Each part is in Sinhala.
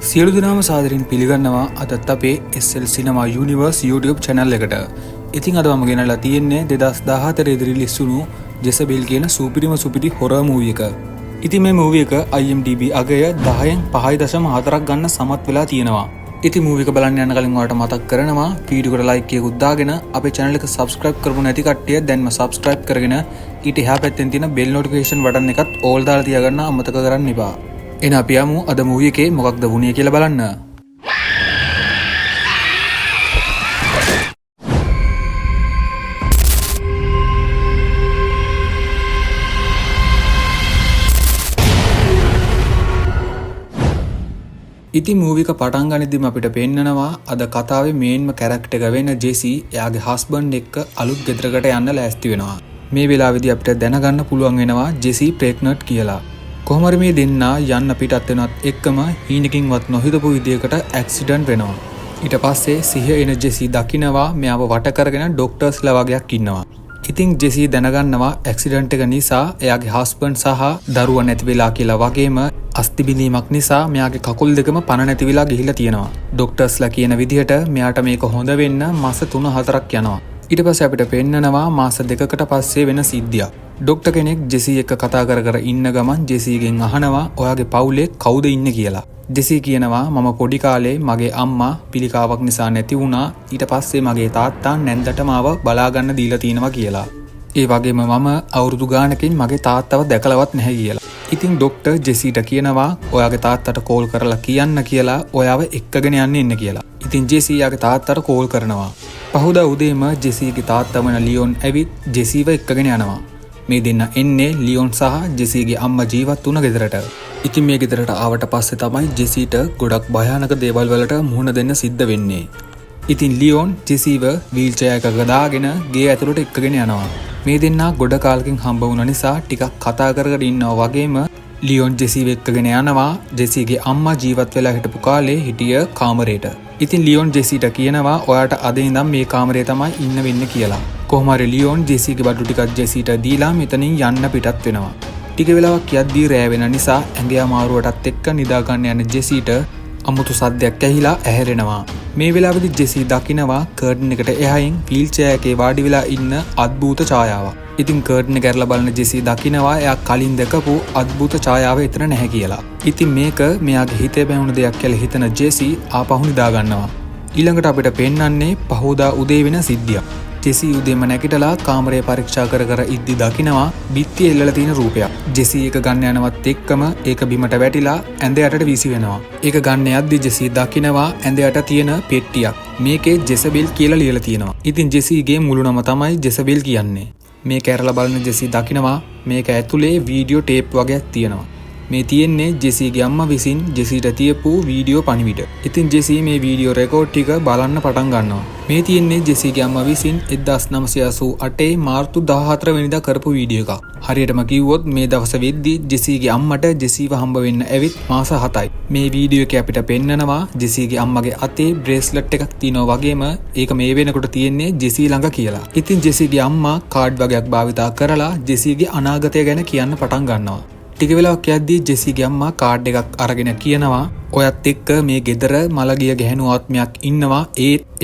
සියලු දෙනාම සාදරයෙන් පිළිගන්නවා අදත් අපේ SL Cinema Universe YouTube channel එකට. ඉතින් අද මම ගෙනල්ලා තියෙන්නේ 2014 ඉදිරි රිලීස් වුණු ජෙසබෙල් කියන සුපිරි හොරර් මූවි එක. ඉතින් මේ මූවි එක IMDb අගය 10න් 5.4ක් ගන්න සමත් වෙලා තියෙනවා. ඉතින් මූවි එක බලන්න යන කලින් ඔයාලට මතක් කරනවා වීඩියෝ එකට ලයික් එකක් දාගෙන අපේ channel එක subscribe කරපු නැති කට්ටිය දැන්ම subscribe කරගෙන ඊට එහා පැත්තෙන් තියෙන bell notification button එකත් all දාලා තියාගන්න අමතක කරන්න එපා. එන අපි යමු අද මූවි එකේ මොකක්ද වුණේ කියලා බලන්න. ඉතින් මූවි එක පටන් ගනිද්දිම අපිට පෙන්නනවා අද කතාවේ මේන්ම කැරක්ටර් එක වෙන ජෙසි එයාගේ හස්බන්ඩ් එක්ක අලුත් ගෙදරකට යන්න ලෑස්ති වෙනවා. මේ වෙලාවේදී අපිට දැනගන්න පුළුවන් වෙනවා ජෙසි ප්‍රෙග්නන්ට් කියලා. කොහොමද මේ දෙන්නා යන්න පිටත් වෙනවත් එක්කම හීනකින්වත් නොහිතපු විදියකට ඇක්සිඩන්ට් වෙනවා. ඊට පස්සේ සිහිය එන ජෙසි දකිනවා මෙයාව වට කරගෙන ඩොක්ටර්ස්ලා වගේක් ඉන්නවා. ඉතින් ජෙසි දැනගන්නවා ඇක්සිඩන්ට් එක නිසා එයාගේ හස්බන්ඩ් සහ දරුවා නැති වෙලා කියලා වගේම අස්ථි බිඳීමක් නිසා මෙයාගේ කකුල් දෙකම පණ නැති වෙලා ගිහිල්ලා තියෙනවා. ඩොක්ටර්ස්ලා කියන විදිහට මෙයාට මේක හොඳ වෙන්න මාස 3-4ක් යනවා. ඊට පස්සේ අපිට පෙන්නනවා මාස 2කට පස්සේ වෙන සිද්ධියක්. ඩොක්ටර් කෙනෙක් ජෙසි එක්ක කතා කර ඉන්න ගමන් ජෙසිගෙන් අහනවා ඔයාගේ පවුලේ කවුද ඉන්නේ කියලා. ජෙසි කියනවා මම පොඩි කාලේ මගේ අම්මා පිළිකාවක් නිසා නැති වුණා. ඊට පස්සේ මගේ තාත්තා නැන්දට මාව බලා ගන්න දීලා තිනවා කියලා. ඒ වගේම මම අවුරුදු ගානකින් මගේ තාත්තව දැකලවත් නැහැ කියලා. ඉතින් ඩොක්ටර් ජෙසිට කියනවා ඔයාගේ තාත්තට කෝල් කරලා කියන්න කියලා ඔයාව එක්කගෙන යන්න ඉන්න කියලා. ඉතින් ජෙසි යාගේ තාත්තට කෝල් කරනවා. පහුදා උදේම ජෙසිගේ තාත්තා වන ලියොන් ඇවිත් ජෙසිව එක්කගෙන යනවා. මේ දෙන්න එන්නේ ලියොන් සහ ජෙසිගේ අම්මා ජීවත් වුණ ගෙදරට. ඉතින් මේ ගෙදරට ආවට පස්සේ තමයි ජෙසිට ගොඩක් භයානක දේවල් වලට මුහුණ දෙන්න සිද්ධ වෙන්නේ. ඉතින් ලියොන් ජෙසිව වීල් චෙයාර් එකක දාගෙන ගේ ඇතුළට එක්කගෙන යනවා. මේ දෙන්නා ගොඩ කාලෙකින් හම්බ වුණ නිසා ටිකක් කතා කරගෙන ඉන්නවා වගේම ලියොන් ජෙසිව එක්කගෙන යනවා ජෙසිගේ අම්මා ජීවත් වෙලා හිටපු කාලේ හිටිය කාමරේට. ඉතින් ලියොන් ජෙසිට කියනවා ඔයාට අද ඉඳන් මේ කාමරේ තමයි ඉන්න වෙන්නේ කියලා. කොහොම හරි ලියොන් ජෙසිගේ බඩු ටිකක් ජෙසිට දීලා මෙතනින් යන්න පිටත් වෙනවා. ටික වෙලාවක් යද්දී රෑ වෙන නිසා ඇඟේ අමාරුවටත් එක්ක නිදා ගන්න යන ජෙසිට අමුතු සද්දයක් ඇහිලා ඇහැරෙනවා. මේ වෙලාවේදී ජෙසි දකිනවා කර්ටන් එකට එහයින් වීල් චෙයාර් එකේ වාඩි වෙලා ඉන්න අద్భుත ඡායාවක්. ඉතින් කර්ටන් එක ඇරලා බලන ජෙසි දකිනවා එයා කලින් දැකපු අద్భుත ඡායාව එතන නැහැ කියලා. ඉතින් මේක මෙයාගේ හිතේ බැඳුණු දෙයක් කියලා හිතන ජෙසි ආපහු නිදා ගන්නවා. ඊළඟට අපිට පෙන්වන්නේ පහෝදා උදේ වෙන සිද්ධියක්. ජෙසි උදේම නැගිටලා කාමරය පරීක්ෂා කර ඉද්දි දකිනවා බිත්තියේ එල්ලලා තියෙන රූපයක්. ජෙසි ඒක ගන්න යනවත් එක්කම ඒක බිමට වැටිලා ඇඳ යටට වීසි වෙනවා. ඒක ගන්න යද්දි ජෙසි දකිනවා ඇඳ යට තියෙන පෙට්ටියක්. මේකේ ජෙසබෙල් කියලා ලියලා තියෙනවා. ඉතින් ජෙසිගේ මුළු නම තමයි ජෙසබෙල් කියන්නේ. මේක ඇරලා බලන ජෙසි දකිනවා මේක ඇතුලේ වීඩියෝ ටේප් වගේක් තියෙනවා. මේ තියෙන්නේ ජෙසිගේ අම්මා විසින් ජෙසිට තියපු වීඩියෝ පණිවිඩ. ඉතින් ජෙසි මේ වීඩියෝ රෙකෝඩ් ටික බලන්න පටන් ගන්නවා. මේ තියෙන්නේ ජෙසිගේ අම්මා විසින් 1988 මාර්තු 14 වෙනිදා කරපු වීඩියෝ එකක්. හරියටම කිව්වොත් මේ දවස් වෙද්දී ජෙසිගේ අම්මට ජෙසිව හම්බ වෙන්න ඇවිත් මාස 7යි. මේ වීඩියෝ එකේ අපිට පෙන්නනවා ජෙසිගේ අම්මගේ අතේ බ්‍රේස්ලට් එකක් තියෙනවා වගේම ඒක මේ වෙනකොට තියෙන්නේ ජෙසි ළඟ කියලා. ඉතින් ජෙසිගේ අම්මා කාඩ් වගේක් භාවිතා කරලා ජෙසිගේ අනාගතය ගැන කියන්න පටන් ගන්නවා. ටික වෙලාවක් යද්දී ජෙසිගේ අම්මා කාඩ් එකක් අරගෙන කියනවා ඔයත් එක්ක මේ ගෙදර මලගිය ගැහණු ආත්මයක් ඉන්නවා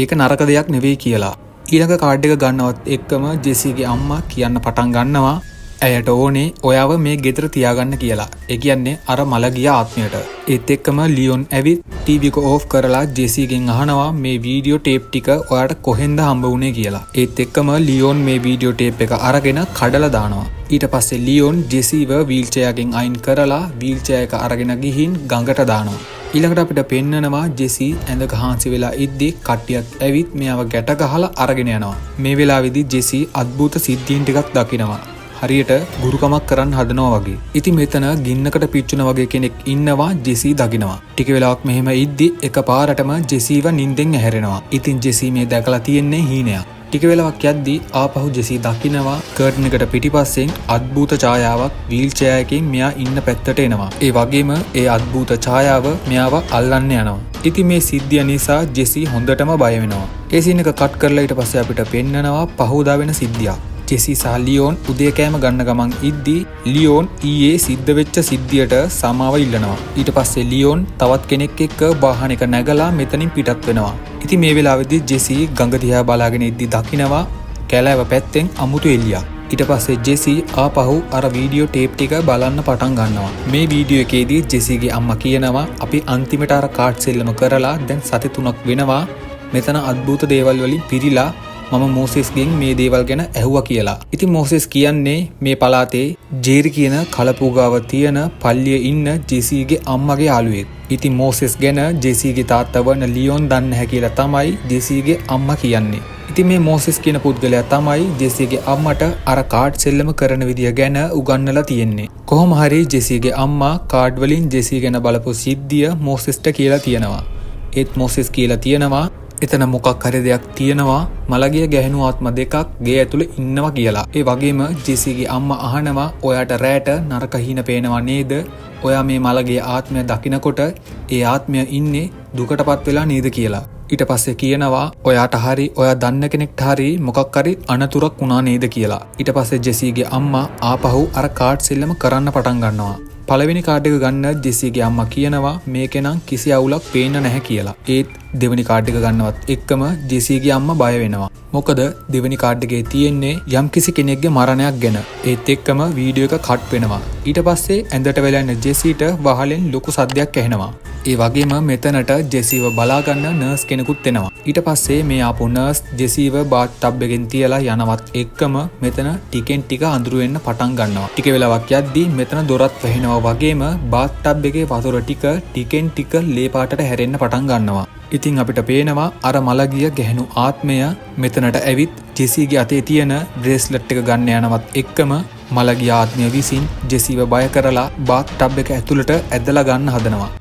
ඒක නරක දෙයක් නෙවෙයි කියලා. ඊළඟ කාඩ් එක ගන්නවත් එක්කම ජෙසිගේ අම්මා කියන්න පටන් ගන්නවා ඇයට ඕනේ ඔයාව මේ ගෙදර තියාගන්න කියලා. ඒ කියන්නේ අර මලගිය ආත්මයට. ඒත් එක්කම ලියොන් ඇවිත් ටීවී එක ඕෆ් කරලා ජෙසිගෙන් අහනවා මේ වීඩියෝ ටේප් ටික ඔයාට කොහෙන්ද හම්බ වුනේ කියලා. ඒත් එක්කම ලියොන් මේ වීඩියෝ ටේප් එක අරගෙන කඩලා දානවා. ඊට පස්සේ ලියොන් ජෙසිව වීල් චෙයාර් එකෙන් අයින් කරලා වීල් චෙයාර් එක අරගෙන ගිහින් ගඟට දානවා. ඊළඟට අපිට පෙන්නනවා ජෙසි ඇඳක හාන්සි වෙලා ඉද්දි කට්ටියක් ඇවිත් මෙයාව ගැට ගහලා අරගෙන යනවා. මේ වෙලාවේදී ජෙසි අద్భుත සිද්ධීන් ටිකක් දකිනවා. හරියට ගුරුකමක් කරන්න හදනවා වගේ. ඉතින් මෙතන ගින්නකට පිච්චුන වගේ කෙනෙක් ඉන්නවා ජෙසි දකිනවා. ටික වෙලාවක් මෙහෙම ඉද්දි එකපාරටම ජෙසිව නිින්දෙන් ඇහැරෙනවා. ඉතින් ජෙසි මේ දැකලා තියෙන්නේ හීනයක්. ටික වෙලාවක් යද්දී ආපහු ජෙසි දකිනවා කර්ටන් එකට පිටිපස්සෙන් අద్భుත ඡායාවක් වීල් චෙයාර් එකකින් මෙයා ඉන්න පැත්තට එනවා. ඒ වගේම ඒ අద్భుත ඡායාව මෙයාව අල්ලන්න යනවා. ඉතින් මේ සිද්ධිය නිසා ජෙසි හොඳටම බය වෙනවා. ඒ සීන් එක කට් කරලා ඊට පස්සේ අපිට පෙන්නනවා පහෝදා වෙන සිද්ධියක්. ජෙසි සහ ලියෝන් උදේ කෑම ගන්න ගමන් ඉද්දී ලියෝන් ඊයේ සිද්ධ වෙච්ච සිද්ධියට සමාව ඉල්ලනවා. ඊට පස්සේ ලියෝන් තවත් කෙනෙක් එක්ක වාහනයක නැගලා මෙතනින් පිටත් වෙනවා. ඉතින් මේ වෙලාවේදී ජෙසි ගඟ දිහා බලාගෙන ඉද්දී දකිනවා කැලෑව පැත්තෙන් අමුතු එළියක්. ඊට පස්සේ ජෙසි ආපහු අර වීඩියෝ ටේප් ටික බලන්න පටන් ගන්නවා. මේ වීඩියෝ එකේදී ජෙසිගේ අම්මා කියනවා අපි අන්තිමට අර කාඩ් සෙල්ලම කරලා දැන් සති 3ක් වෙනවා. මෙතන අద్భుත දේවල් වලින් පිරීලා මම මෝසෙස්ගෙන් මේ දේවල් ගැන ඇහුවා කියලා. ඉතින් මෝසෙස් කියන්නේ මේ පළාතේ ජේරි කියන කලපුගාව තියෙන පල්ලියේ ඉන්න ජෙසිගේ අම්මගේ යාළුවෙක්. ඉතින් මෝසෙස් ගැන ජෙසිගේ තාත්තා වන ලියෝන් දන්නේ නැහැ කියලා තමයි ජෙසිගේ අම්මා කියන්නේ. ඉතින් මේ මෝසෙස් කියන පුද්ගලයා තමයි ජෙසිගේ අම්මට අර කාඩ් සෙල්ලම කරන විදිය ගැන උගන්වලා තියෙන්නේ. කොහොම හරි ජෙසිගේ අම්මා කාඩ් වලින් ජෙසි ගැන බලපු සිද්ධිය මෝසෙස්ට කියලා තියෙනවා. ඒත් මෝසෙස් කියලා තියෙනවා එතන මොකක් හරි දෙයක් තියෙනවා මලගිය ගැහණු ආත්ම දෙකක් ගේ ඇතුලේ ඉන්නවා කියලා. ඒ වගේම ජෙසිගේ අම්මා අහනවා ඔයාට රැට නරක හිණ පේනවා නේද? ඔයා මේ මලගේ ආත්මය දකිනකොට ඒ ආත්මය ඉන්නේ දුකටපත් වෙලා නේද කියලා. ඊට පස්සේ කියනවා ඔයාට හරි ඔයා දන්න කෙනෙක්ට හරි මොකක් හරි අනතුරක් වුණා නේද කියලා. ඊට පස්සේ ජෙසිගේ අම්මා ආපහු අර කාඩ් සෙල්ලම කරන්න පටන් ගන්නවා. පළවෙනි කාඩ් එක ගන්න ජෙසිගේ අම්මා කියනවා මේකේ නම් කිසි අවුලක් පේන්න නැහැ කියලා. ඒත් දෙවෙනි කාඩ් එක ගන්නවත් එක්කම ජෙසිගේ අම්මා බය වෙනවා. මොකද දෙවෙනි කාඩ් එකේ තියෙන්නේ යම්කිසි කෙනෙක්ගේ මරණයක් ගැන. ඒත් එක්කම වීඩියෝ එක කට් වෙනවා. ඊට පස්සේ ඇඳට වෙලා ඉන්න ජෙසිට වහලෙන් ලොකු සද්දයක් ඇහෙනවා. ඒ වගේම මෙතනට ජෙසිව බලා ගන්න නර්ස් කෙනෙකුත් එනවා. ඊට පස්සේ මේ ආපු නර්ස් ජෙසිව බාත් ටබ් එකෙන් තියලා යනවත් එක්කම මෙතන ටිකෙන් ටික අඳුර වෙන්න පටන් ගන්නවා. ටික වෙලාවක් යද්දී මෙතන දොරත් වැහෙනවා වගේම බාත් ටබ් එකේ වතුර ටිකෙන් ටික ලේ පාටට හැරෙන්න පටන් ගන්නවා. ඉතින් අපිට පේනවා අර මලගිය ගැහණු ආත්මය මෙතනට ඇවිත් ජෙසිගේ අතේ තියෙන බ්‍රේස්ලට් එක ගන්න යනවත් එක්කම මලගිය ආත්මය විසින් ජෙසිව බය කරලා බාත් ටබ් එක ඇතුළට ඇදලා ගන්න හදනවා.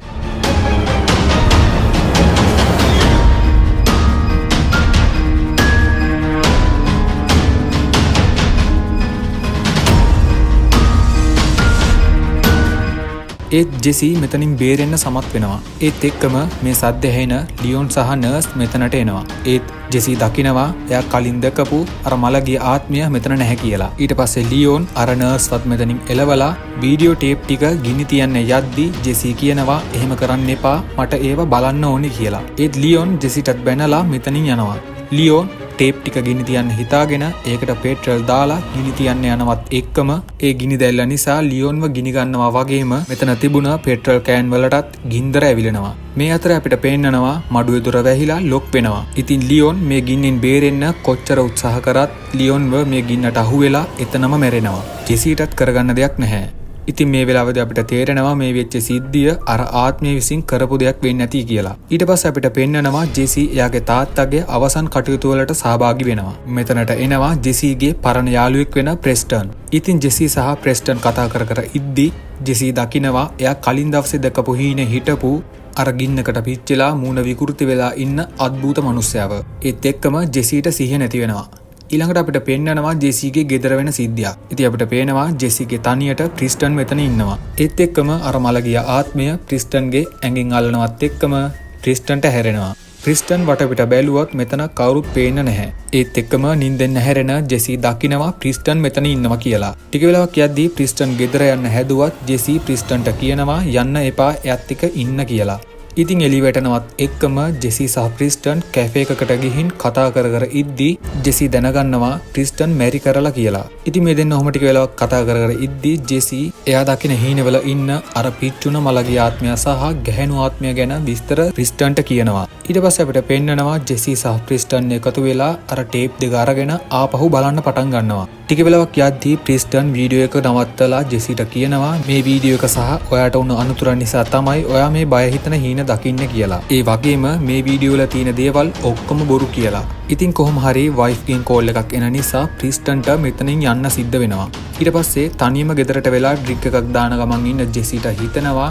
ඒත් ජෙසි මෙතනින් බේරෙන්න සමත් වෙනවා. ඒත් එක්කම මේ සද්ද ඇහෙන ලියෝන් සහ නර්ස් මෙතනට එනවා. ඒත් ජෙසි දකිනවා එයා කලින් දැකපු අර මලගේ ආත්මය මෙතන නැහැ කියලා. ඊට පස්සේ ලියෝන් අර නර්ස්වත් මෙතනින් එලවලා වීඩියෝ ටේප් ටික ගිනි තියන්න යද්දි ජෙසි කියනවා එහෙම කරන්න එපා මට ඒව බලන්න ඕනේ කියලා. ඒත් ලියෝන් ජෙසිටත් බැනලා මෙතනින් යනවා. ලියෝන් ටේප් ටික ගිනි තියන්න හිතාගෙන ඒකට පෙට්‍රල් දාලා ගිනි තියන්න යනවත් එක්කම ඒ ගිනි දැල්ල නිසා ලියෝන්ව ගිනි ගන්නවා වගේම මෙතන තිබුණ පෙට්‍රල් කෑන් වලටත් ගින්දර ඇවිලෙනවා. මේ අතර අපිට පේන්නනවා මඩුවේ දොර වැහිලා ලොක් වෙනවා. ඉතින් ලියෝන් මේ ගින්නෙන් බේරෙන්න කොච්චර උත්සාහ කරත් ලියෝන්ව මේ ගින්නට අහු වෙලා එතනම මැරෙනවා. ජෙසිටත් කරගන්න දෙයක් නැහැ. ඉතින් මේ වෙලාවේදී අපිට තේරෙනවා මේ වෙච්ච සිද්ධිය අර ආත්මය විසින් කරපු දෙයක් වෙන්නේ නැති කියලා. ඊට පස්සේ අපිට පෙන්නනවා ජෙසි එයාගේ තාත්තාගේ අවසන් කටයුතු වලට සහභාගී වෙනවා. මෙතනට එනවා ජෙසිගේ පරණ යාළුවෙක් වෙන ප්‍රෙස්ටන්. ඉතින් ජෙසි සහ ප්‍රෙස්ටන් කතා කර ඉද්දි ජෙසි දකිනවා එයා කලින් දවසේ දැකපු හීනේ හිටපු අර ගින්නකට පිච්චිලා මූණ විකෘති වෙලා ඉන්න අద్భుත මිනිස්සයව. ඒත් එක්කම ජෙසිට සිහිය නැති වෙනවා. ඊළඟට අපිට පෙන්නනවා ජෙසිගේ ගෙදර වෙන සිද්ධියක්. ඉතින් අපිට පේනවා ජෙසිගේ තනියට ක්‍රිස්ටන් මෙතන ඉන්නවා. ඒත් එක්කම අර මලගිය ආත්මය ක්‍රිස්ටන්ගේ ඇඟෙන් අල්ලනවත් එක්කම ක්‍රිස්ටන්ට හැරෙනවා. ක්‍රිස්ටන් වටපිට බැලුවත් මෙතන කවුරුත් පේන්න නැහැ. ඒත් එක්කම නිින්දෙන් හැරෙන ජෙසි දකිනවා ක්‍රිස්ටන් මෙතන ඉන්නවා කියලා. ටික වෙලාවක් යද්දී ක්‍රිස්ටන් ගෙදර යන්න හැදුවත් ජෙසි ක්‍රිස්ටන්ට කියනවා යන්න එපා එයත් එක්ක ඉන්න කියලා. ඉතින් එලිවැටනවත් එක්කම ජෙසි සහ ක්‍රිස්ටන් කැෆේ එකකට ගිහින් කතා කර ඉද්දි ජෙසි දැනගන්නවා ක්‍රිස්ටන් මැරි කරලා කියලා. ඉතින් මේ දෙන්න ඔහොම ටික වෙලාවක් කතා කර ඉද්දි ජෙසි එයා දකින හීනවල ඉන්න අර පිච්චුන මලගේ ආත්මය සහ ගැහැණු ආත්මය ගැන විස්තර ක්‍රිස්ටන්ට කියනවා. ඊට පස්සේ අපිට පෙන්නනවා ජෙසි සහ ක්‍රිස්ටන් එකතු වෙලා අර ටේප් දෙක අරගෙන ආපහු බලන්න පටන් ගන්නවා. ටික වෙලාවක් යද්දී ක්‍රිස්ටන් වීඩියෝ එක නවත්තලා ජෙසිට කියනවා මේ වීඩියෝ එක සහ ඔයාට වුණ අනතුරන් නිසා තමයි ඔයා මේ බය හිතන හීන දකින්න කියලා. ඒ වගේම මේ වීඩියෝ වල තියෙන දේවල් ඔක්කොම බොරු කියලා. ඉතින් කොහොම හරි වයිෆ් ගෙන් කෝල් එකක් එන නිසා ක්‍රිස්ටන්ට මෙතනින් යන්න සිද්ධ වෙනවා. ඊට පස්සේ තනියම ගෙදරට වෙලා ඩ්‍රින්ක් එකක් දාන ගමන් ඉන්න ජෙසිට හිතෙනවා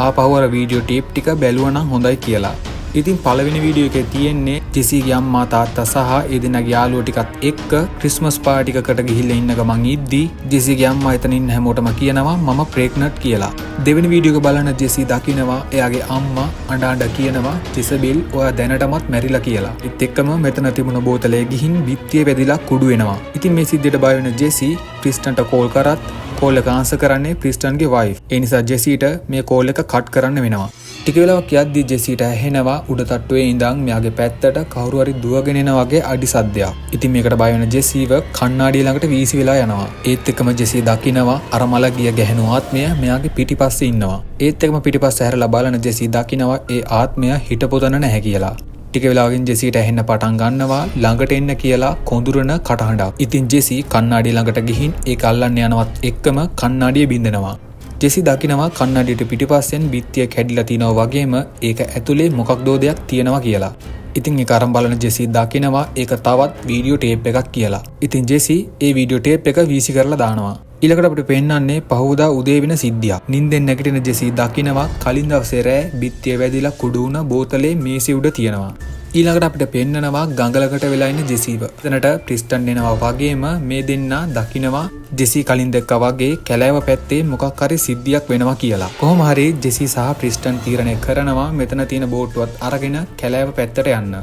ආපහු අර වීඩියෝ ටේප් ටික බැලුවා නම් හොඳයි කියලා. ඉතින් පළවෙනි වීඩියෝ එකේ තියෙන්නේ ජෙසීගේ අම්මා තාත්තා සහ ඒ දෙනාගේ යාළුවෝ ටිකත් එක්ක ක්‍රිස්මස් පාටි එකකට ගිහිල්ලා ඉන්න ගමන් ඉද්දි ජෙසීගේ අම්මා එතන ඉන්න හැමෝටම කියනවා මම ප්‍රෙග්නන්ට් කියලා. දෙවෙනි වීඩියෝ එක බලන ජෙසී දකිනවා එයාගේ අම්මා අඬ කියනවා ජෙසබෙල් ඔයා දැනටමත් මැරිලා කියලා. ඒත් එක්කම මෙතන තිබුණ බෝතලේ ගිහින් බිත්තිය වැදිලා කුඩු වෙනවා. ඉතින් මේ සිද්ධියට බය වෙන ජෙසී ක්‍රිස්ටන්ට කෝල් කරත් කෝල් එක ආන්සර් කරන්නේ ක්‍රිස්ටන්ගේ වයිෆ්. ඒ නිසා ජෙසීට මේ කෝල් එක කට් කරන්න වෙනවා. ටික වෙලාවක් යද්දී ජෙසීට ඇහෙනවා උඩ තට්ටුවේ ඉඳන් මෙයාගේ පැත්තට කවුරු හරි දුවගෙන එන වගේ අඩි සද්දයක්. ඉතින් මේකට බය වෙන ජෙසීව කණ්ණාඩිය ළඟට වීසි වෙලා යනවා. ඒත් එක්කම ජෙසී දකිනවා අර මල ගිය ගැහෙණු ආත්මය මෙයාගේ පිටිපස්සේ ඉන්නවා. ඒත් එක්කම පිටිපස්ස හැරලා බලන ජෙසී දකිනවා ඒ ආත්මය හිටපොතන නැහැ කියලා. ටික වෙලාවකින් ජෙසීට ඇහෙන්න පටන් ගන්නවා ළඟට එන්න කියලා කොඳුරන කටහඬක්. ඉතින් ජෙසී කණ්ණාඩිය ළඟට ගිහින් ඒක අල්ලන්න යනවත් එක්කම කණ්ණාඩිය බින්දෙනවා. ජෙසී දකිනවා කන්නඩියට පිටිපස්සෙන් බිත්තිය කැඩිලා තිනවා වගේම ඒක ඇතුලේ මොකක්දෝ දෙයක් තියෙනවා කියලා. ඉතින් ඒක අරන් බලන ජෙසී දකිනවා ඒක තවත් වීඩියෝ ටේප් එකක් කියලා. ඉතින් ජෙසී ඒ වීඩියෝ ටේප් එක වීසි කරලා දානවා. ඊළඟට අපිට පෙන්නන්නේ පහවදා උදේ වෙන සිද්ධියක්. නිින්දෙන් නැගිටින ජෙසී දකිනවා කලින් දවසේ රෑ බිත්තිය වැදිලා කුඩු වුණ බෝතලේ මේසෙ උඩ තියෙනවා. ඊළඟට අපිට පෙන්නනවා ගඟලකට වෙලා ඉන්න ජෙසීව. එතනට ක්‍රිස්ටන් එනවා වගේම මේ දෙන්නා දකිනවා ජෙසී කලින් දැක්කා වගේ කැලෑව පැත්තේ මොකක් හරි සිද්ධියක් වෙනවා කියලා. කොහොම හරි ජෙසී සහ ක්‍රිස්ටන් තීරණය කරනවා මෙතන තියෙන බෝට්ටුවත් අරගෙන කැලෑව පැත්තට යන්න.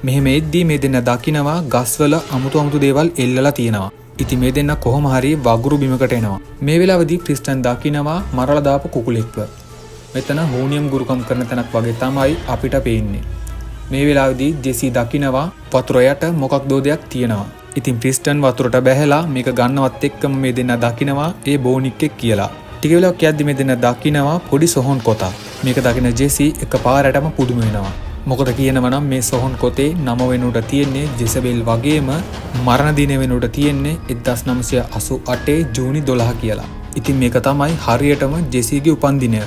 මෙහෙම එද්දී මේ දෙන්නා දකිනවා ගස්වල අමුතු දේවල් එල්ලලා තියෙනවා. ඉතින් මේ දෙන්නා කොහොම හරි වගුරු බිමකට එනවා. මේ වෙලාවේදී ක්‍රිස්ටන් දකිනවා මරලා දාපු කුකුලෙක්ව. මෙතන හෝනියම් ගුරුකම් කරන තැනක් වගේ තමයි අපිට පේන්නේ. මේ වෙලාවේදී ජෙසී දකිනවා වතුර යට මොකක්දෝ දෙයක් තියෙනවා. ඉතින් ක්‍රිස්ටන් වතුරට බැහැලා මේක ගන්නවත් එක්කම මේ දෙන්නා දකිනවා ඒ බෝනික්ෙක් කියලා. ටික වෙලාවක් යද්දි මේ දෙන්නා දකිනවා පොඩි සොහොන් කොටක්. මේක දකින ජෙසී එකපාරටම පුදුම වෙනවා. මොකද කියනවනම් මේ සොහොන් කොටේ නම වෙනුවට තියෙන්නේ ජෙසබෙල් වගේම මරණ දින වෙනුවට තියෙන්නේ 1988 ජූනි 12 කියලා. ඉතින් මේක තමයි හරියටම ජෙසීගේ උපන්දිනය.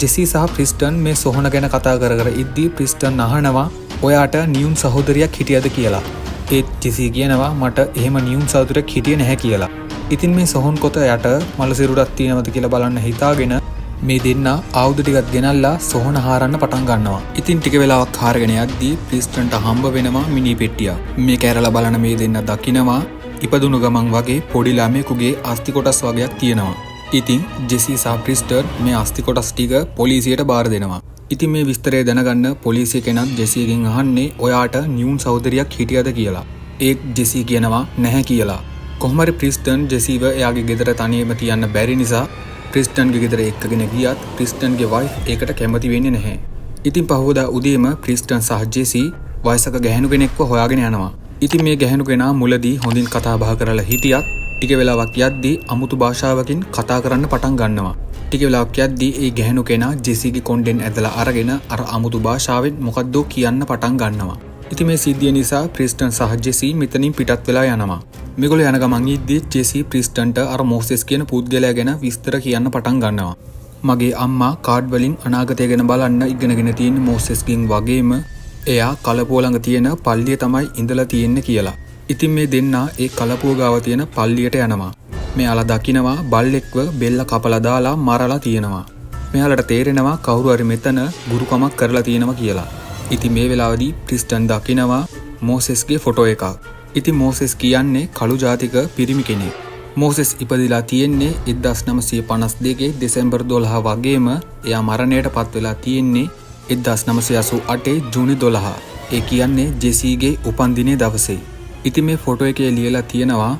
ජෙසී සහ ක්‍රිස්ටන් මේ සොහොන ගැන කතා කර ඉද්දී ක්‍රිස්ටන් අහනවා ඔයාට නියුන් සහෝදරියක් හිටියද කියලා. ඒත් ජෙසී කියනවා මට එහෙම නියුන් සහෝදරයෙක් හිටියේ නැහැ කියලා. ඉතින් මේ සොහොන් කොත යට මල සිරුරක් තියෙනවද කියලා බලන්න හිතාගෙන මේ දෙන්නා ආයුධ ටිකක් ගෙනල්ලා සොහොන හාරන්න පටන් ගන්නවා. ඉතින් ටික වෙලාවක් හාරගෙන යද්දී ක්‍රිස්ටන්ට හම්බ වෙනවා මිනි පෙට්ටියක්. මේ කැරලා බලන මේ දෙන්නා දකිනවා ඉපදුණු ගමන් වගේ පොඩි ළමයෙකුගේ අස්ථි කොටස් වගේක් තියෙනවා. ඉතින් ජෙසී සහ ක්‍රිස්ටන් මේ අස්ථි කොටස් ටික පොලිසියට බාර දෙනවා. ඉතින් මේ විස්තරය දැනගන්න පොලිසිය කෙනත් ජෙසීගෙන් අහන්නේ ඔයාට නියුන් සහෝදරියක් හිටියද කියලා. ඒත් ජෙසී කියනවා නැහැ කියලා. කොහොම හරි ක්‍රිස්ටන් ජෙසීව එයාගේ ගෙදර තනියම තියන්න බැරි නිසා ක්‍රිස්ටන්ගේ ගෙදර එක්කගෙන ගියත් ක්‍රිස්ටන්ගේ වයිෆ් ඒකට කැමති වෙන්නේ නැහැ. ඉතින් පහවදා උදේම ක්‍රිස්ටන් සහ ජෙසී වයසක ගැහැණු කෙනෙක්ව හොයාගෙන යනවා. ඉතින් මේ ගැහැණු කෙනා මුලදී හොඳින් කතා බහ කරලා හිටියත් ටික වෙලාවක් යද්දී අමුතු භාෂාවකින් කතා කරන්න පටන් ගන්නවා. ටික වෙලාවක් යද්දී ඒ ගැහැණු කෙනා ජෙසීගේ කොණ්ඩෙන් ඇදලා අරගෙන අර අමුතු භාෂාවෙන් මොකද්දෝ කියන්න පටන් ගන්නවා. ඉතින් මේ සිද්ධිය නිසා ක්‍රිස්ටන් සහ ජෙසී මෙතනින් පිටත් වෙලා යනවා. මේගොල්ලෝ යන ගමන් ඉද්දී ජෙසී ක්‍රිස්ටන්ට අර මොසෙස් කියන පුද්ගලයා ගැන විස්තර කියන්න පටන් ගන්නවා. මගේ අම්මා කාඩ් වලින් අනාගතය ගැන බලන්න ඉගෙනගෙන තියෙන මොසෙස්ගෙන් වගේම එයා කලපුව ළඟ තියෙන පල්ලිය තමයි ඉඳලා තියෙන්නේ කියලා. ඉතින් මේ දෙන්නා ඒ කලපුව ගාව තියෙන පල්ලියට යනවා. මෙයාලා දකිනවා බල්ලෙක්ව බෙල්ල කපලා දාලා මරලා තියෙනවා. මෙයාලට තේරෙනවා කවුරු හරි මෙතන ගුරුකමක් කරලා තියෙනවා කියලා. ඉතින් මේ වෙලාවේදී ක්‍රිස්ටන් දකිනවා මොසෙස්ගේ ෆොටෝ එකක්. ඉතින් මොසෙස් කියන්නේ කළු ජාතික පිරිමි කෙනෙක්. මොසෙස් ඉපදිලා තියෙන්නේ 1952 දෙසැම්බර් 12 වගේම එයා මරණයට පත් වෙලා තියෙන්නේ 1988 ජූනි 12. ඒ කියන්නේ ජෙසීගේ උපන්දිනේ දවසේ. ඉතින් මේ ෆොටෝ එකේ ලියලා තියෙනවා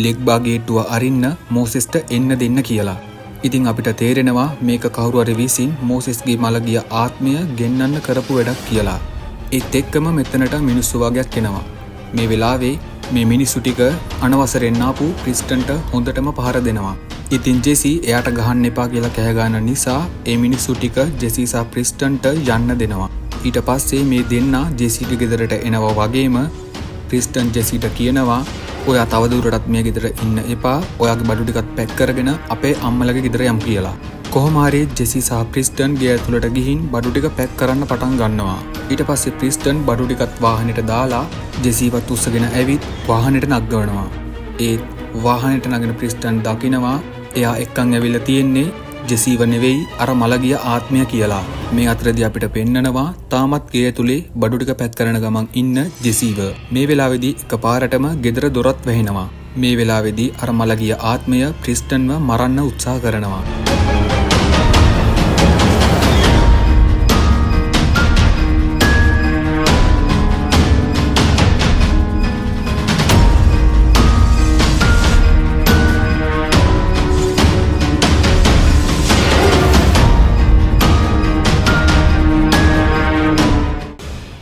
ලෙග් බාගේට්ටුව අරින්න මොසෙස්ට එන්න දෙන්න කියලා. ඉතින් අපිට තේරෙනවා මේක කවුරු හරි විසින් මොසෙස්ගේ මළගිය ආත්මය ගෙන්නන්න කරපු වැඩක් කියලා. ඒත් එක්කම මෙතනට මිනිස්සු වගේක් එනවා. මේ වෙලාවේ මේ මිනිස්සු ටික අනවසරෙන් ආපු ක්‍රිස්ටන්ට හොඳටම පහර දෙනවා. ඉතින් ජෙසී එයාට ගහන්න එපා කියලා කෑ ගන්න නිසා ඒ මිනිස්සු ටික ජෙසී සහ ක්‍රිස්ටන්ට යන්න දෙනවා. ඊට පස්සේ මේ දෙන්නා ජෙසීගේ ගෙදරට එනවා වගේම ක්‍රිස්ටන් ජෙසීට කියනවා ඔයා තවදුරටත් මේ ගෙදර ඉන්න එපා. ඔයාගේ බඩු ටිකත් පැක් කරගෙන අපේ අම්මලගේ ගෙදර යමු කියලා. කොහොම හරි ජෙසී සහ ක්‍රිස්ටන් ගේ ඇතුළට ගිහින් බඩු ටික පැක් කරන්න පටන් ගන්නවා. ඊට පස්සේ ක්‍රිස්ටන් බඩු ටිකත් වාහනේට දාලා ජෙසීවත් උස්සගෙන ඇවිත් වාහනේට නගනවා. ඒ වාහනේට නගන ක්‍රිස්ටන් දකිනවා එයා එක්කන් ඇවිල්ලා තියෙන්නේ ජෙසීව නෙවෙයි අර මලගිය ආත්මය කියලා. මේ අතරදී අපිට පෙන්නනවා තාමත් ගේ ඇතුලේ බඩු ටික පැක් කරන ගමන් ඉන්න ජෙසීව. මේ වෙලාවේදී එකපාරටම ගෙදර දොරත් වැහෙනවා. මේ වෙලාවේදී අර මලගිය ආත්මය ක්‍රිස්ටන්ව මරන්න උත්සාහ කරනවා.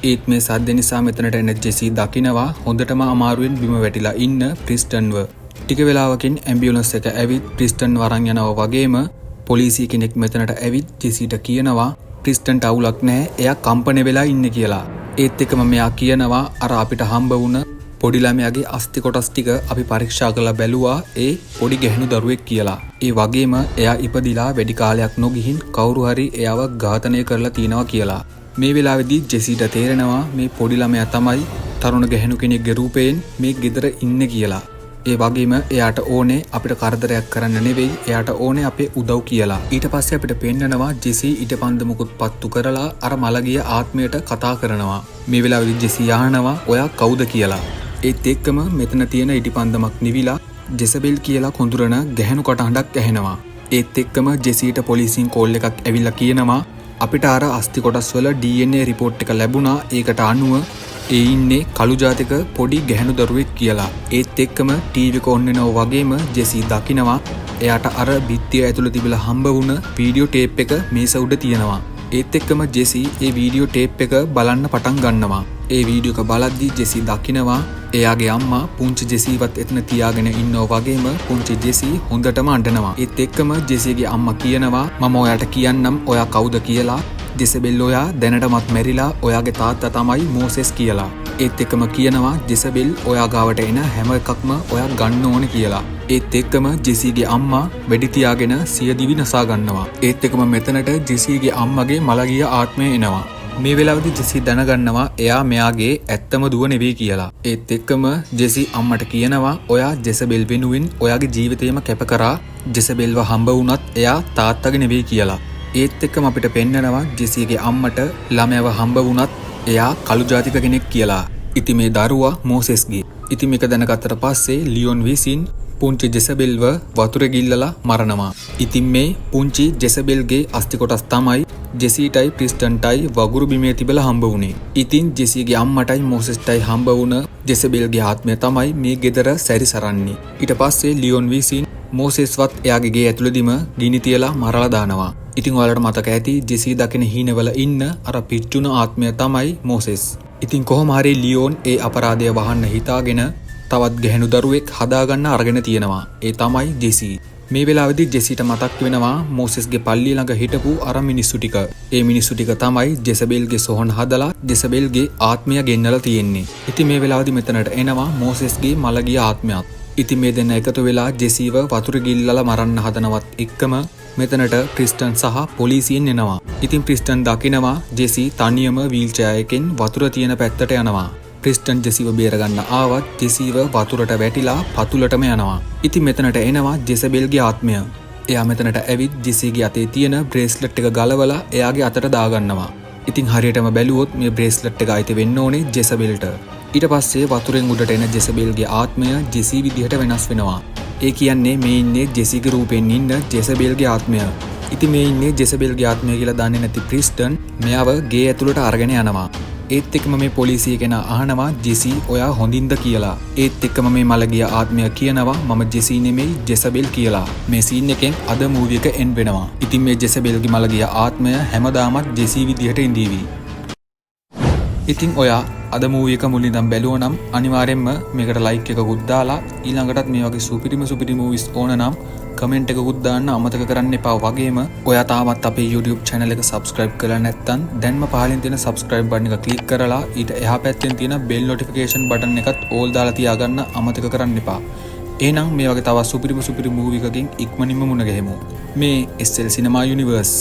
ඒත් මේ සද්ද නිසා මෙතනට එන ජෙසී දකිනවා හොඳටම අමාරුවෙන් බිම වැටිලා ඉන්න ක්‍රිස්ටන්ව. ටික වෙලාවකින් ඇම්බියුලන්ස් එක ඇවිත් ක්‍රිස්ටන්ව අරන් යනවා වගේම පොලිසිය කෙනෙක් මෙතනට ඇවිත් ජෙසීට කියනවා ක්‍රිස්ටන්ට අවුලක් නැහැ එයා කම්පන වෙලා ඉන්නේ කියලා. ඒත් එක්කම මෙයා කියනවා අර අපිට හම්බ වුණ පොඩි ළමයාගේ අස්ථි කොටස් ටික අපි පරීක්ෂා කරලා බැලුවා ඒ පොඩි ගැහණු දරුවෙක් කියලා. ඒ වගේම එයා ඉපදිලා වැඩි කාලයක් නොගිහින් කවුරු හරි එයාව ඝාතනය කරලා තිනවා කියලා. මේ වෙලාවේදී ජෙසීට තේරෙනවා මේ පොඩි ළමයා තමයි තරුණ ගැහණු කෙනෙක්ගේ රූපයෙන් මේ ගෙදර ඉන්නේ කියලා. ඒ වගේම එයාට ඕනේ අපිට කරදරයක් කරන්න නෙවෙයි එයාට ඕනේ අපේ උදව් කියලා. ඊට පස්සේ අපිට පෙන්නනවා ජෙසී ඊටපන්දමකුත් පත්තු කරලා අර මලගිය ආත්මයට කතා කරනවා. මේ වෙලාවේදී ජෙසී අහනවා ඔයා කවුද කියලා. ඒත් එක්කම මෙතන තියෙන ඊටපන්දමක් නිවිලා ජෙසබෙල් කියලා කොඳුරන ගැහණු කටහඬක් ඇහෙනවා. ඒත් එක්කම ජෙසීට පොලිසියෙන් කෝල් එකක් ඇවිල්ලා කියනවා අපිට අර අස්ථි කොටස් වල DNA රිපෝට් එක ලැබුණා. ඒකට අනුව ඒ ඉන්නේ කළු ජාතික පොඩි ගැහණු දරුවෙක් කියලා. ඒත් එක්කම ටීවී එක ඔන් වෙනවා වගේම ජෙසී දකිනවා එයාට අර බිත්තිය ඇතුළේ තිබිලා හම්බ වුණ වීඩියෝ ටේප් එක මේස උඩ තියෙනවා. ඒත් එක්කම ජෙසී ඒ වීඩියෝ ටේප් එක බලන්න පටන් ගන්නවා. ඒ වීඩියෝ එක බලද්දි ජෙසී දකිනවා එයාගේ අම්මා පුංචි ජෙසීවත් එතන තියාගෙන ඉන්නවා වගේම පුංචි ජෙසී හොඳටම අඬනවා. ඒත් එක්කම ජෙසීගේ අම්මා කියනවා මම ඔයාට කියන්නම් ඔයා කවුද කියලා. ජෙසබෙල් ඔයා දැනටමත් මැරිලා ඔයාගේ තාත්තා තමයි මෝසෙස් කියලා. ඒත් එක්කම කියනවා ජෙසබෙල් ඔයා ගාවට එන හැම එකක්ම ඔයා ගන්න ඕනේ කියලා. ඒත් එක්කම ජෙසීගේ අම්මා වෙඩි තියාගෙන සියදිවි නසා ගන්නවා. ඒත් එක්කම මෙතනට ජෙසීගේ අම්මගේ මලගිය ආත්මය එනවා. මේ වෙලාවේදී ජෙසී දැනගන්නවා එයා මෙයාගේ ඇත්තම දුව නෙවෙයි කියලා. ඒත් එක්කම ජෙසී අම්මට කියනවා ඔයා ජෙසබෙල් වෙනුවෙන් ඔයාගේ ජීවිතේම කැප කරා. ජෙසබෙල්ව හම්බ වුණත් එයා තාත්තගේ නෙවෙයි කියලා. ඒත් එක්කම අපිට පෙන්නනවා ජෙසීගේ අම්මට ළමයාව හම්බ වුණත් එයා කළු ජාතික කෙනෙක් කියලා. ඉතින් මේ දරුවා මෝසෙස්ගේ. ඉතින් මේක දැනගත්තට පස්සේ ලියොන් විසින් පුංචි ජෙසබෙල්ව වතුරේ ගිල්ලලා මරනවා. ඉතින් මේ පුංචි ජෙසබෙල්ගේ අස්ථි කොටස් තමයි ජෙසීටයි ක්‍රිස්ටන්ටයි වගුරු බිමේ තිබලා හම්බ වුණේ. ඉතින් ජෙසීගේ අම්මටයි මෝසෙස්ටයි හම්බ වුණ ජෙසබෙල්ගේ ආත්මය තමයි මේ ගෙදර සැරිසරන්නේ. ඊට පස්සේ ලියොන් විසින් මෝසෙස්වත් එයාගේ ගේ ඇතුළේදීම ගිනි තියලා මරලා දානවා. ඉතින් ඔයාලට මතක ඇති ජෙසී දකින හීනවල ඉන්න අර පිච්චුන ආත්මය තමයි මෝසෙස්. ඉතින් කොහොම හරි ලියෝන් ඒ අපරාධය වහන්න හිතාගෙන තවත් ගැහණු දරුවෙක් හදාගන්න අරගෙන තියෙනවා. ඒ තමයි ජෙසී. මේ වෙලාවේදී ජෙසීට මතක් වෙනවා මෝසෙස්ගේ පල්ලිය ළඟ හිටපු අර මිනිස්සු ටික. ඒ මිනිස්සු ටික තමයි ජෙසබෙල්ගේ සොහන් හදලා ජෙසබෙල්ගේ ආත්මය ගෙන්නලා තියෙන්නේ. ඉතින් මේ වෙලාවේදී මෙතනට එනවා මෝසෙස්ගේ මලගිය ආත්මයක්. ඉතින් මේ දෙන්න එකතු වෙලා ජෙසීව වතුර ගිල්ලලා මරන්න හදනවත් එක්කම මෙතනට ක්‍රිස්ටන් සහ පොලිසියෙන් එනවා. ඉතින් ක්‍රිස්ටන් දකිනවා ජෙසී තනියම වීල්චෙයාර් එකෙන් වතුර තියෙන පැත්තට යනවා. ක්‍රිස්ටන් ජෙසීව බේරගන්න ආවත් ජෙසීව වතුරට වැටිලා පතුලටම යනවා. ඉතින් මෙතනට එනවා ජෙසබෙල්ගේ ආත්මය. එයා මෙතනට ඇවිත් ජෙසීගේ අතේ තියෙන බ්‍රේස්ලට් එක ගලවලා එයාගේ අතට දාගන්නවා. ඉතින් හරියටම බැලුවොත් මේ බ්‍රේස්ලට් එක අයිති වෙන්න ඕනේ ජෙසබෙල්ට. ඊට පස්සේ වතුරෙන් උඩට එන ජෙසබෙල්ගේ ආත්මය ජෙසී විදිහට වෙනස් වෙනවා. ඒ කියන්නේ මේ ඉන්නේ ජෙසීගේ රූපෙන් ඉන්න ජෙසබෙල්ගේ ආත්මය. ඉතින් මේ ඉන්නේ ජෙසබෙල්ගේ ආත්මය කියලා දන්නේ නැති ක්‍රිස්ටන් මෙයාව ගේ ඇතුළට අරගෙන යනවා. ඒත් එක්කම මේ පොලිසිය කෙනා අහනවා ජෙසී ඔයා හොඳින්ද කියලා. ඒත් එක්කම මේ මලගිය ආත්මය කියනවා මම ජෙසී නෙමෙයි ජෙසබෙල් කියලා. මේ සීන් එකෙන් අද මූවි එක එන්ඩ් වෙනවා. ඉතින් මේ ජෙසබෙල්ගේ මලගිය ආත්මය හැමදාමත් ජෙසී විදිහට ඉඳීවි. ඉතින් ඔයා අද මූවි එක මුලින් ඉඳන් බැලුවා නම් අනිවාර්යෙන්ම මේකට ලයික් එකකුත් දාලා ඊළඟටත් මේ වගේ සුපිරි මූවිස් ඕන නම් කමෙන්ට් එකකුත් දාන්න අමතක කරන්න එපා. වගේම ඔයා තාමත් අපේ YouTube channel එක subscribe කරලා නැත්නම් දැන්ම පහලින් තියෙන subscribe button එක click කරලා ඊට එහා පැත්තෙන් තියෙන bell notification button එකත් all දාලා තියාගන්න අමතක කරන්න එපා. එහෙනම් මේ වගේ තවත් සුපිරි මූවි එකකින් ඉක්මනින්ම මුණ ගැහෙමු. මේ SL Cinema Universe